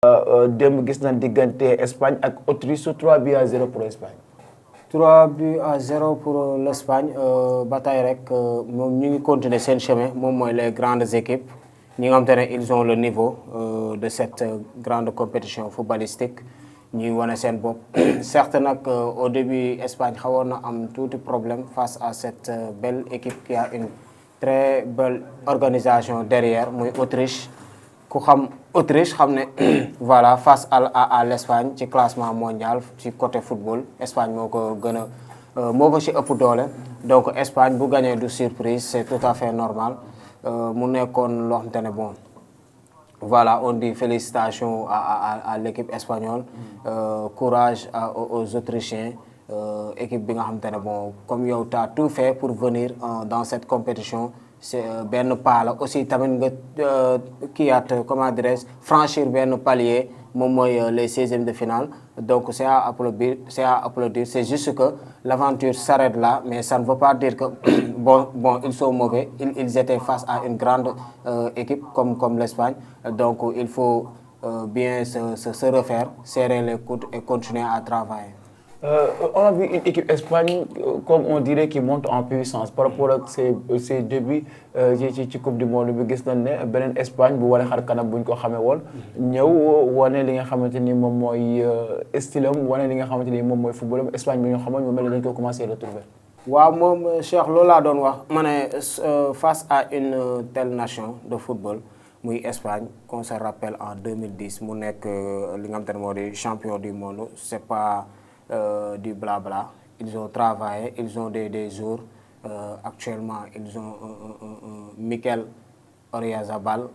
démb gis nañ diggante Espagne ak Autriche 3-0 pour Espagne. 3-0 pour l'Espagne ba tey rek moom ñu ngi continuer seen chemin moom mooy les grandes équipes ñi nga xam te ne ils ont le niveau de cette grande compétition footballistique ñuy wane seen bopp. Certes nag au début Espagne xawoon na am tuuti problème face à cette belle équipe qui a une très belle organisation derrière muy Autriche. ku xam Autriche xam ne voilà face à l'Espagne ci classement mondial ci côté football Espagne moo ko gën a moo ko ci ëpp doole donc Espagne bu gagné du surprise c'est tout à fait normal mu nekkoon loo xamante ne bon voilà on dit félicitations à l'équipe espagnole courage aux Autrichiens équipe bi nga xamante ne bon comme yow t'as tout fait pour venir dans cette compétition c'est benn pas la aussi tamit nga kiiyaat comment dirais-je franchir benn palier moom mooy les 16e de finale donc c'est à applaudir c'est juste que l'aventure s'arrête là mais ça ne veut pas dire que bon ils sont mauvais ils étaient face à une grande équipe comme l'Espagne donc il faut bien se refaire serrer les coudes et continuer à travailler. On a vu une équipe Espagne comme on dirait qui monte en puissance par rapport ak ses débuts ci coupe du monde bi gis nañ ne beneen Espagne bu wane xar kanam bu ñu ko xamee woon ñëw wane li nga xamante ni moom mooy stylam wane li nga xamante ni moom mooy footballam Espagne bi ñu xamoon mu mel ne dañ ko commencé retrouver. waaw moom Cheikh loolu laa doon wax ma ne face à une telle nation de football muy Espagne qu'on se rappelle en 2010 mu nekk li nga xamante ne moo di champion du monde c'est pas. Du blabla ils ont travaillé ils ont des jours actuellement ils ont Mikel Oyarzabal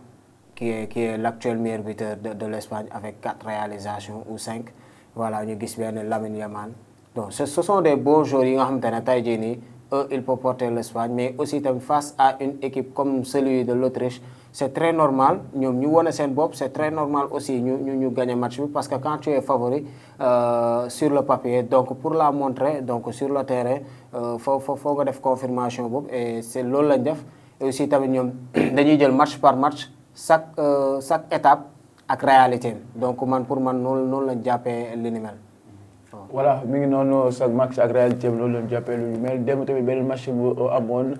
qui est l'actuel meilleur buteur de l'Espagne avec 4 réalisations ou 5 voilà ñu gis benn Lamine Yamal donc ce sont des beaux joueurs yi nga xamante ne tey jii nii eux ils peuvent porter l'Espagne mais aussi tamit face à une équipe comme celui de l'Autriche c'est très normal ñoom ñu wane seen bopp c'est très normal aussi ñu gagner match bi parce que quand tu es favori sur le papier donc pour la montrer donc sur le terrain faut nga def confirmation boobu et c'est loolu lañ def et aussi tamit ñoom dañuy jël match par match chaque étape ak réalité donc pour man noonu lañ jàppee li ni mel. voilà mi ngi noonu chaque match ak réalité bi loolu lañ jàppee lu mel démb tamit benn match bu amoon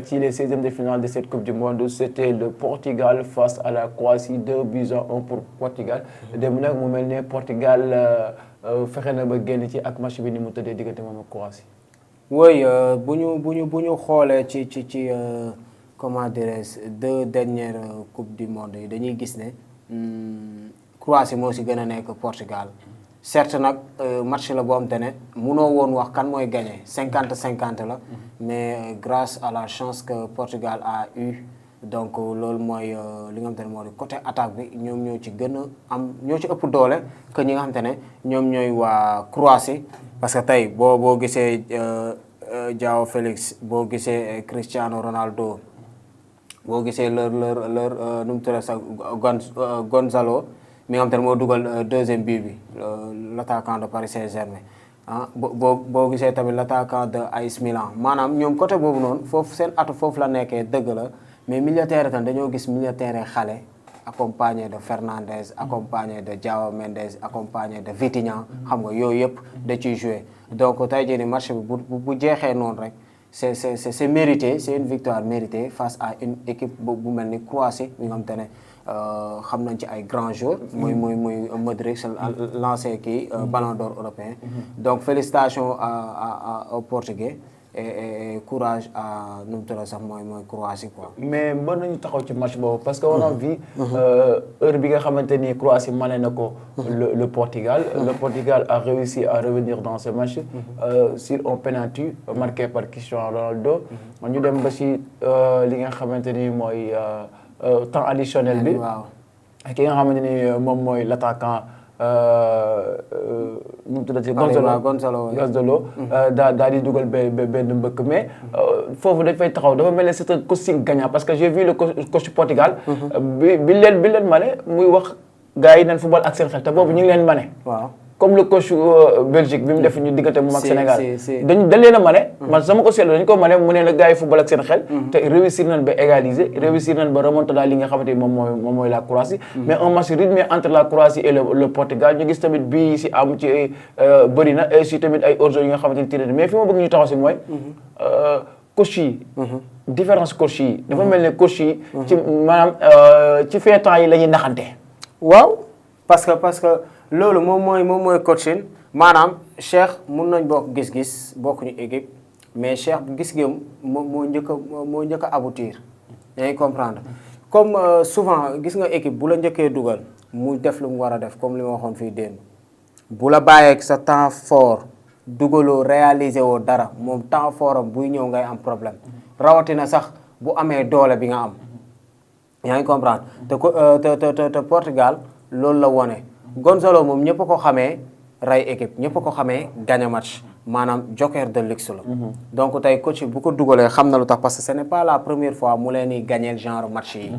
ci les 16e de finale de cette coupe du monde c'était le Portugal face à la Croatie 2-1 pour Portugal démb nag mu mel ne Portugal fexe na ba génn ci ak match bi ni mu tëddee diggante moom ak Croatie. oui bu ñu xoolee ci comment dirais-je 2 dernières coupes du monde yi dañuy gis ne Croatie moo si gën a nekk Portugal. certes nag match la boo xamante ne mënoo woon wax kan mooy gagné 50-50 la mais grâce à la chance que Portugal a eu donc loolu mooy li nga xamante ne moo di côté attaque bi ñoom ñoo ci gën a am ñoo ci ëpp doole que ñi nga xamante ne ñoom ñooy waa Croatie parce que tey boo gisee João Félix boo gisee Cristiano Ronaldo boo gisee leur nu mu tuddee sax Gonzalo mi nga xam te ne moo dugal deuxième but bi l'attaquant de Paris Saint-Germain ah boo gisee tamit l'attaquant de AS Milan maanaam ñoom côté boobu noonu foofu seen atu foofu la nekkee dëgg la mais milieu terrain tam dañoo gis milieu terrain xale accompagné de Fernandes accompagné de João Mendes accompagné de Vitinha xam nga yooyu yëpp da ciy joué donc tey jii nii match bi bu jeexee noonu rek c'est mérité c'est une victoire méritée face à une équipe bu mel ni Croatie bi nga xam te ne xam nañ ci ay grands joueurs muy Modric lancé kii Ballon d'Or européen donc félicitations au Portugais et courage à nu mu tudd sax mooy Croatie quoi. mais mën nañu taxaw ci match boobu parce que on a vu heure bi nga xamante ni Croatie mané na ko le Portugal. Le Portugal a réussi à revenir dans ce match sur un penalty marqué par Cristiano Ronaldo. ñu dem ba ci li nga xamante ni mooy temps additionnel bi. ki nga xamante ni moom mooy l'attaquant. nu mu tuddati Gonzalo daal di dugal benn mbëkk mais foofu dañ fay taxaw dafa mel ne c'est un coaching gagnant parce que j'ai vu le coach Portugal bi leen mane muy wax gars yi nañ football ak seen xel te boobu ñu ngi leen mane. waaw comme le coach Belgique bi mu def ñu diggante mu mag Sénégal si. dañ leen a mane man sama ko seetlu dañ ko mane mu ne la gars yi football ak seen xel te réussir nañ ba égaliser réussir nañ ba remontada li nga xamante ni moom mooy la Croatie mais un match rythmé entre la Croatie et le Portugal ñu gis tamit bii si am ci bëri na et si tamit ay hors-jeu yi nga xamante ni tiré mais fi ma bëgg ñu taxaw si mooy coach yi différence coach yi dafa mel ne coach yi ci maanaam ci fin temps yi la ñuy naxante waaw parce que loolu moom mooy coaching maanaam Cheikh mun nañ bokk gis-gis bokkuñu équipe mais Cheikh gis-gis moo njëkk a aboutir yaa ngi comprendre comme souvent gis nga équipe bu la njëkkee dugal mu def lu mu war a def comme li ma waxoon fii démb bu la bàyyeeg sa temps fort dugaloo réaliser woo dara moom temps fort am buy ñëw ngay am problème rawatina sax bu amee doole bi nga am yaa ngi comprendre te Portugal loolu la wone Gonzalo moom ñëpp ko xamee rey équipe ñëpp ko xamee gagner match maanaam joker de luxe la donc tey coach bu ko dugalee xam na lu tax parce que ce n'est pas la première fois mu leen di gagner genre match yi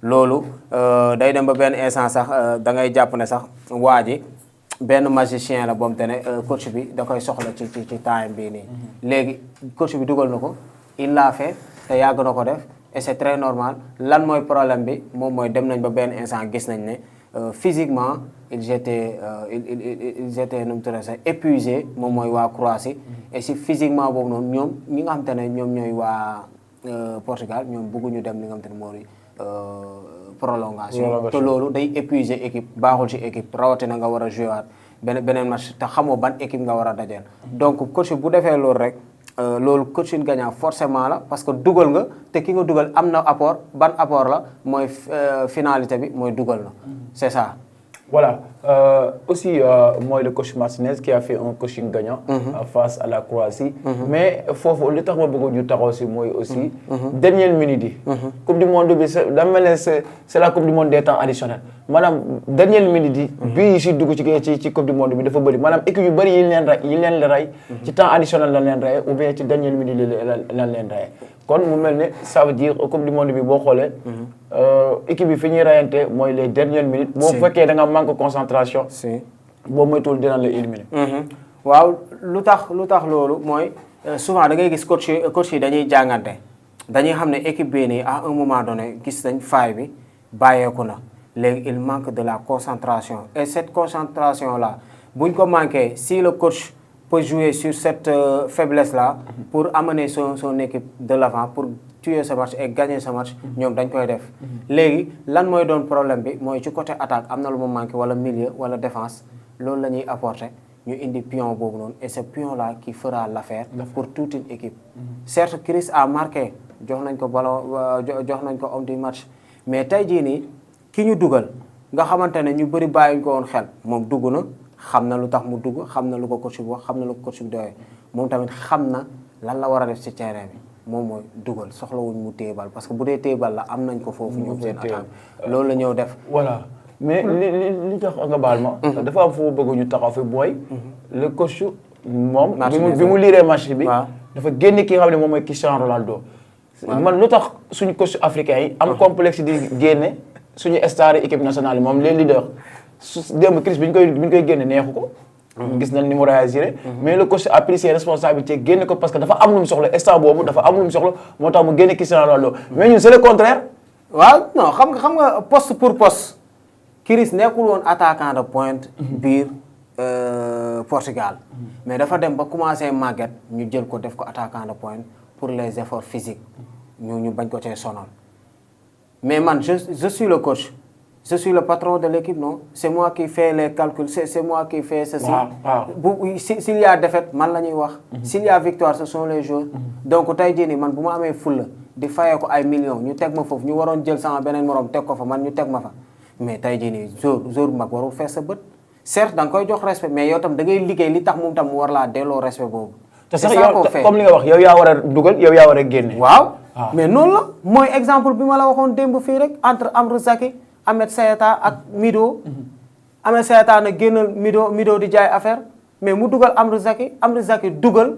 loolu day dem ba benn instant sax da ngay jàpp ne sax waa ji benn magicien la boom te ne coach bi da koy soxla ci time bii nii léegi coach bi dugal na ko il l'a fait te yàgg na ko def et c'est très normal lan mooy problème bi moom mooy dem nañ ba benn instant gis nañ ne physiquement ils étaient nu mu tuddee sax épuisés moom mooy waa Croatie et si physiquement boobu noonu ñoom ñi nga xam te ne ñoom ñooy waa Portugal ñoom bëgguñu dem li nga xam te ne moo di prolongation te loolu day épuiser équipe baaxul ci équipe rawatina nga war a jouer waat beneen match te xamoo ban équipe nga war a dajeel donc coach bu defee loolu rek loolu coaching gagnant forcément la parce que dugal nga te ki nga dugal am na apport ban apport la mooy finalité bi mooy dugal na c'est ça. Voilà. Aussi, moi, le coach Martinez qui a fait un coaching gagnant face à la Croatie. Mais il faut le temps beaucoup du temps aussi, moi aussi. Dernière minute, Coupe du Monde, c'est la Coupe du Monde des temps additionnels. Madame, dernière minute, bi ici du Coupe du Monde, il faut dire. Madame, équipe bari il le ray, ci temps additionnel la len ray ou bien ci dernière minute la len ray. Kon mu melni ça veut dire au Coupe du Monde bi bo xolé équipe bi fi ñuy rayante mooy les dernières minutes. boo fekkee da nga manque concentration. boo moytuwul dina la éliminer. waaw lu tax loolu mooy souvent da ngay gis coach yi dañuy jàngante dañuy xam ne équipe bii nii à un moment donné gis nañ faille bi bàyyeeku na léegi il manque de la concentration et cette concentration là buñ ko manqué si le coach peut jouer sur cette faiblesse là pour amener son équipe de l'avant pour tuer ce match et gagner ce match ñoom dañ koy def léegi lan mooy doon problème bi mooy ci côté attaque am na lu mu manqué wala milieu wala défense loolu la ñuy apporter ñu indi pion boobu noonu et ce pion là qui fera l'affaire pour toute une équipe certes Chris a marqué jox nañ ko ballon jox nañ ko homme du match mais tey jii nii ki ñu dugal nga xamante ne ñu bëri bàyyiñ ko woon xel moom dugg na xam na lu tax mu dugg xam na lu ko coach bi wax xam na lu ko coach bi doyee moom tamit xam na lan la war a def ci terrain bi moom mooy dugal soxlawuñ mu téebal parce que bu dee téebal la am nañ ko foofu ñoom seen attaque loolu la ñëw def voilà mais li tax nga baal ma dafa am foo bëgg ñu taxaw fi booy le coach moom bi mu liiree match bi dafa génne ki nga xam ne moom mooy Cristiano Ronaldo man lu tax suñu coach africain yi am complexe di génne suñu star équipe nationale yi moom les leaders démb Chris bi ñu koy génne neexu ko gis nañ ni mu réagir mais le coach a pris ses responsabilités génne ko parce que dafa am lu mu soxla instant boobu dafa am lu mu soxla moo tax mu génne Cristiano Ronaldo mais ñun c'est le contraire waaw non xam nga poste pour poste Chris nekkul woon attaquant de pointe biir Portugal mais dafa dem ba commencé màgget ñu jël ko def ko attaquant de pointe pour les efforts physiques ñu bañ ko cee sonal mais man je suis le coach je suis le patron de l'équipe non c'est moi qui fais les calculs c'est moi qui fais ceci s'il y a défaite man la ñuy wax s'il y a victoire ce sont les joueurs donc tey jii nii man bu ma amee fulla di fayee ko ay millions ñu teg ma foofu ñu waroon jël sama beneen morom teg ko fa man ñu teg ma fa mais tey jii nii jour bu mag warul fees sa bët certes da nga koy jox respect mais yow tam da ngay liggéey li tax moom tam mu war laa delloo respect boobu te sax yow comme li nga wax yow yaa war a dugal yow yaa war a génne waaw mais noonu la mooy exemple bi ma la waxoon démb fii rek entre Amr Zaki Ahmed Sayata ak Mido Ahmed Sayata na génnal Mido di jaay affaire mais mu dugal Amr Zaki dugal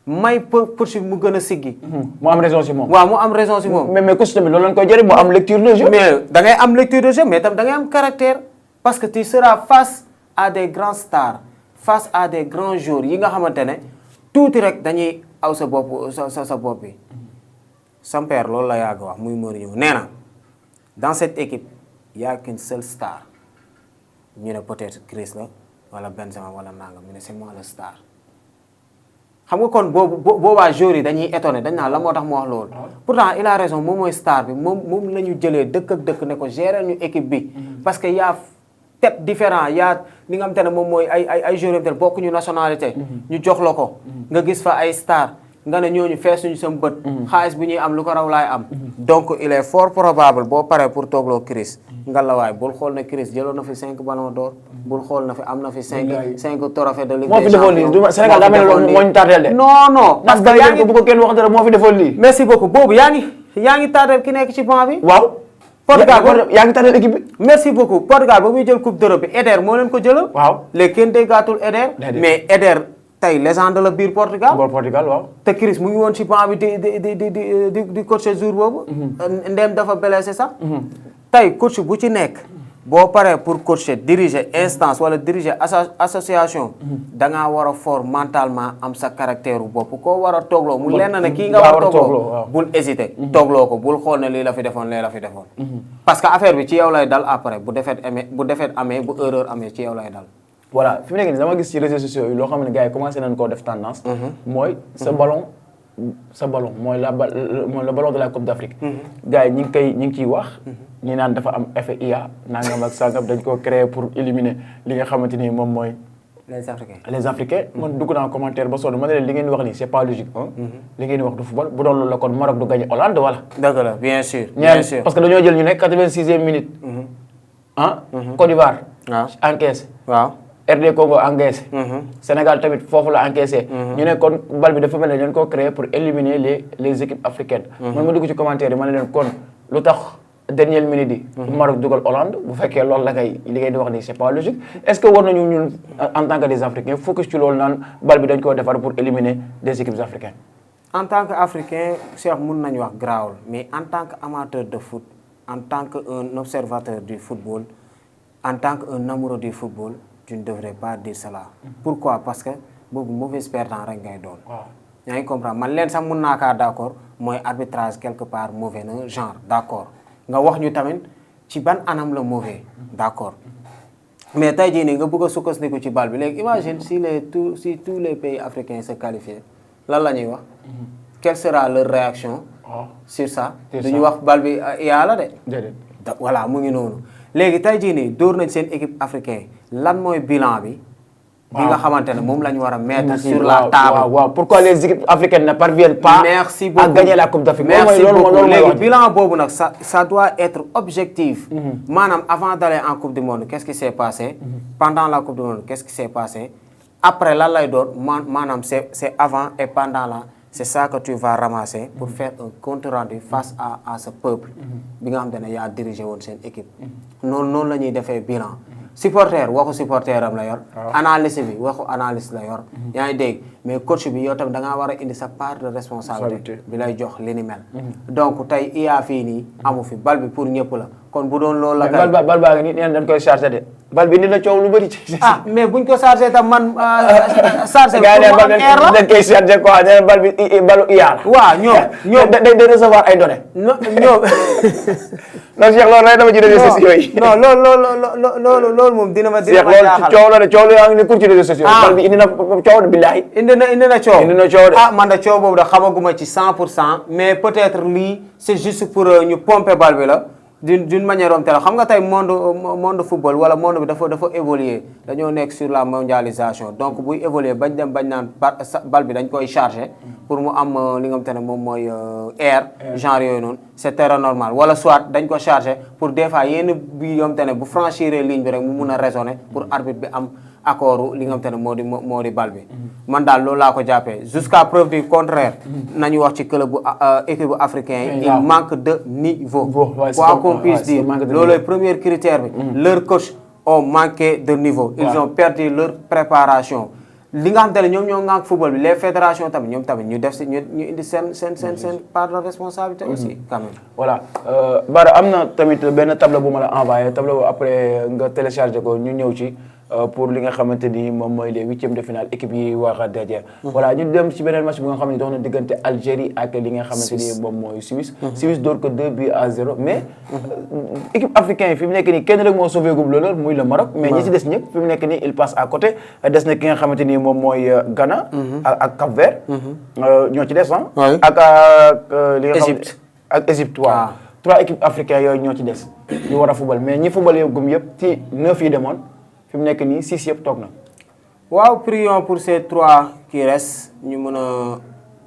may coach bi mu gën a siggi mu am raison si moom waaw mu am raison si moom mais coach tamit loolu lañ koy jëriñ mu am lecture de jeu mais da ngay am lecture de jeu mais tam da ngay am caractère parce que tu seras face à des grands stars face à des grands joueurs yi nga xamante ne tuuti rek dañuy aw sa bopp sa bopp bi sam père loolu la yàgg wax muy Mourinho nee na dans cette équipe y a qu'une seule star ñu ne peut-être Chris la wala Benzema wala nangam ñu ne c'est moi le star xam nga kon boobaa joueurs yi dañuy étonné dañ naan la moo tax mu wax loolu pourtant il a raison moom mooy star bi moom la ñu jëlee dëkk ak dëkk ne ko gérer ñu équipe bi parce que y a tête différent y a li nga xam te ne moom mooy ay joueurs yi bokkuñu nationalité ñu jox la ko nga gis fa ay star nga ne ñooñu feesuñu sam bët xaalis bi ñuy am lu ko raw laay am donc il est fort probable boo paree pour toogloo Chris nga la waay bul xool ne Chris jëloon na fi 5 ballons d'or bul xool na fi am na fi 5 trophées de Ligue des Champions moo fi defoon lii Sénégal daa mel ne loolu moo ñu tardel de non parce que yaa ngi bu ko kenn wax dara moo fi defoon lii merci beaucoup boobu yaa ngi tardel ki nekk ci banc bi waaw Portugal yaa ngi tardel équipe bi merci beaucoup Portugal ba muy jël coupe d'Europe bi Eder moo leen ko jëlal waaw léegi kenn déggaatul Eder mais Eder tey légende la biir Portugal waaw te Chris mu ngi woon ci banc bi di coach jour boobu ndem dafa blessé sax tey coach bu ci nekk boo paree pour coacher diriger instance wala diriger association da ngaa war a fort mentalement am sa caractère bopp koo war a toogloo mu lenn ne kii nga war a toogloo bul hésiter toogloo ko bul xool ne lii la fi defoon lee la fi defoon parce que affaire bi ci yow lay dal après bu defet amee bu erreur amee ci yow lay dal voilà fi mu nekk nii dama gis ci réseaux sociaux yi loo xam ne gars yi commencé nañ koo def tendance mooy sa ballon mooy le ballon de la Coupe d'Afrique gars yi ñi ngi ciy wax ñi naan dafa am effet IA nangam ak sangam dañ koo créer pour éliminer li nga xamante ni moom mooy les Africains man dugg naa commentaire ba sonn ma ne leen li ngeen wax nii c'est pas logique li ngeen wax du football bu doon loolu la kon Maroc du gagné Hollande wala dëgg la bien sûr parce que dañoo jël ñu nekk 86e minute Côte d'Ivoire encaissé waaw RD Congo encaissé Sénégal tamit foofu la encaissé ñu ne kon bal bi dafa mel ne dañ koo créé pour éliminer les équipes africaines man ma dugg ci commentaire yi ma ne leen kon lu tax dernière minute yi Maroc dugal Hollande bu fekkee loolu la kay li ngay di wax nii c'est pas logique est-ce que war nañu ñun en tant que des Africains focus ci loolu naan bal bi dañ koo defar pour éliminer des équipes africaines en tant que Africain Cheikh mun nañu wax grawul mais en tant que amateur de foot en tant que un observateur du football en tant que un amoureux du football tu ne devrais pas dire cela pourquoi parce que boobu mauvais perdant rek ngay doon yaa ngi comprendre man leen sax mun naa kaa d'accord mooy arbitrage quelque part mauvais na genre d'accord nga wax ñu tamit ci ban anam la mauvais d'accord mais tey jii nii nga bëgg a sukkandiku ci bal bi léegi imagine si tous les pays africains se qualifient lan la ñuy wax quelle sera leur réaction sur ça duñu wax bal bi yàlla de voilà mu ngi noonu léegi tey jii nii dóor nañ seen équipe africaine lan mooy bilan bi nga xamante ne moom la ñu war a mettre sur la table waaw pourquoi les équipes africaines ne parviennent pas à gagner la Coupe d'Afrique merci beaucoup léegi bilan boobu nag ça doit être objectif maanaam avant d'aller en Coupe du Monde qu'est-ce qui s'est passé pendant la Coupe du Monde qu'est-ce qui s'est passé après lan lay doon maanaam c'est avant et pendant là c'est ça que tu vas ramasser pour faire un compte rendu face à ce peuple bi nga xamante ne yaa dirigé woon seen équipe noonu la ñuy defee bilan supporter waxu supporter am la yor analyste bi waxu analyste la yor yaa ngi dégg mais coach bi yow tamit da ngaa war a indi sa part de responsabilité bi lay jox li ni mel donc tey IA fii nii amu fi bal bi pour ñëpp la kon bu doon loolu la bal baa ngi nii neen dañ koy chargé de bal bi ni la coow lu bëri ci mais buñ ko chargé tam man chargé gars yi dañ koy chargé quoi nee bal bi balu IA la waaw ñoom day recevoir ay données ñoom non Cheikh loolu rek dama ci réseaux sociaux yi non loolu moom dina ma jaaxal coow la de coow la yaa ngi ne kur ci réseaux sociaux bal bi indi na coow de billahi indi na coow de man da coow boobu da xamaguma ci 100% mais peut-être lii c'est juste pour ñu pomper bal bi la d'une manière om telle xam nga tey monde football wala monde bi dafa évoluer dañoo nekk sur la mondialisation donc buy évoluer bañ dem bañ naan bal bi dañ koy charger pour mu am li nga xamante ne moom mooy air genre yooyu noonu c'est très normal wala soit dañ ko charger pour des fois yenn bi yoo xamante ne bu franchir ligne bi rek mu mun a raisonner pour arbitre bi am accord li nga xamante ne moo di bal bi man daal loolu laa ko jàppee jusqu'à preuve du contraire nañu wax ci club bu équipe bu africain yi il manque de niveau quoi qu'on puisse dire loolu premier critère bi leur coach ont manqué de niveau ils ont perdu leur préparation li nga xamante ne ñoom ñoo ŋànk football bi les fédérations tamit ñoom tamit ñu def si ñu indi seen part de responsabilité aussi quand même voilà Bara am na tamit benn tableau bu ma la envoyé tableau après nga téléchargé ko ñu ñëw ci pour li nga xamante ni moom mooy les huitièmes de finale équipe yi war a daje. voilà ñu dem ci beneen match bu nga xam ne dox na diggante Algérie ak li nga xamante ni moom mooy Suisse. Suisse door ko 2-0 mais équipe africaine yi fi mu nekk nii kenn rek moo sauvé gum loolu muy le Maroc. mais ñi ci des ñëpp fi mu nekk nii il passe à côté des na ki nga xamante ni moom mooy Ghana. ak Cap-Vert. ñoo ci des ak li nga xam ak Égypte waaw. 3 équipes africaines yooyu ñoo ci des ñu war a football mais ñi football yëpp gum yëpp ci 9 yi demoon fi mu nekk nii 6 yëpp toog na. waaw prions pour ces 3 qui restent ñu mën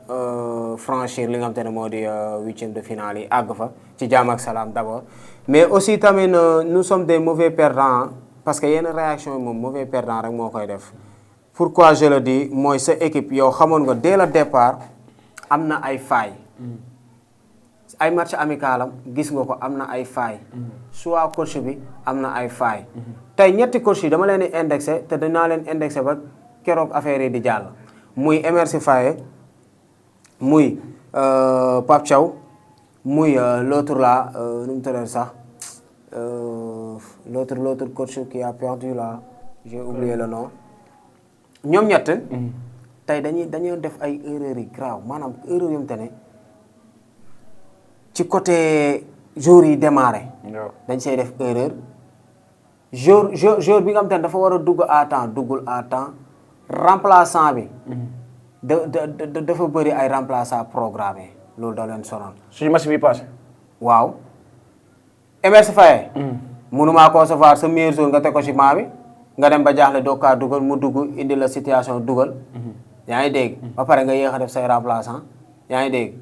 a franchir li nga xam te ne moo di huitième de finale yi àgg fa ci jàmm ak salaam d'abord mais aussi tamit nous sommes des mauvais perdants parce que yenn réaction yi moom mauvais perdant rek moo koy def. pourquoi je le dis mooy sa équipe yow xamoon nga dès le départ am na ay failles. ay match amical am gis nga ko am na ay failles. soit coach bi am na ay failles. tey ñetti coach yi dama leen di indexé te dinaa leen indexé ba keroog affaire yi di jàll. muy Emerse Faé muy Pape Thiaw muy l'autre là nu mu tuddee sax l'autre coach qui a perdu là j'ai oublié le nom. ñoom ñett. tey dañuy def ay erreurs yi grave maanaam erreur yu te ne ci côté jour yi démarré. dañ say def erreur. jour bi nga xam te ne dafa war a dugg à temps duggul à temps remplaçant bi. dafa bëri ay remplaçant programmé loolu da leen sonal. suñu match bi passé. waaw. Emerse Faé. mënumaa concevoir sa meilleur jour nga teg ko ci maa bi nga dem ba jaaxle doo kaa dugal mu dugg indi la situation dugal. yaa ngi dégg. ba pare nga yéex a def say remplaçant yaa ngi dégg.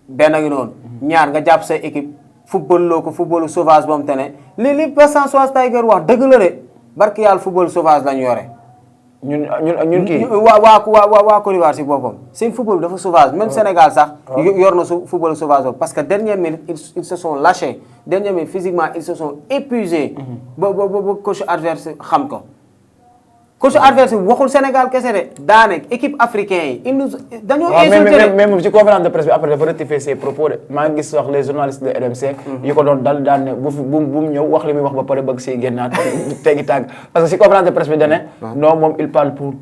benn ngi noonu. ñaar nga jàpp sa équipe football loo ko footballu sauvage ba mu te ne li Vincent Tiger wax dëgg la de barki yàlla football sauvage lañ yore. ñun kii. waa Côte d'Ivoire si boppam seen football bi dafa sauvage même Sénégal sax. yor na football sauvage boobu parce que dernière minute ils se sont lâchés dernière minute physiquement ils se sont épuisés. ba coach adverse xam ko. coach adverse waxul Sénégal kese de daane équipe africaine yi dañoo insulté mais ci conférence de presse bi après dafa rectifier ses propos de maa ngi gis wax les journalistes de RMC yi ko doon dal daan ne bu mu ñëw wax li muy wax ba pare bëgg si génnaat teggi tàgg parce que si conférence de presse bi dane non moom il parle pour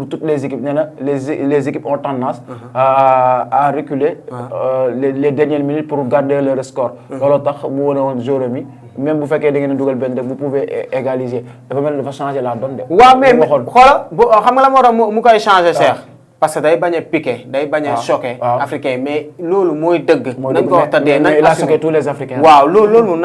toutes les équipes nee na les équipes ont tendance à reculer les dernières minutes pour garder leur score looloo tax mu wane woon jour mi même bu fekkee da ngeen a dugal benn rek vous pouvez égaliser dafa mel ni dafa changer la donne de. waaw mais xoola xam nga la moo tax mu koy changer Cheikh. parce que day bañ a piqué day bañ a choqué. africain mais loolu mooy dëgg. nañ ko wax te dee nañ il a choqué tous les africains. waaw loolu moom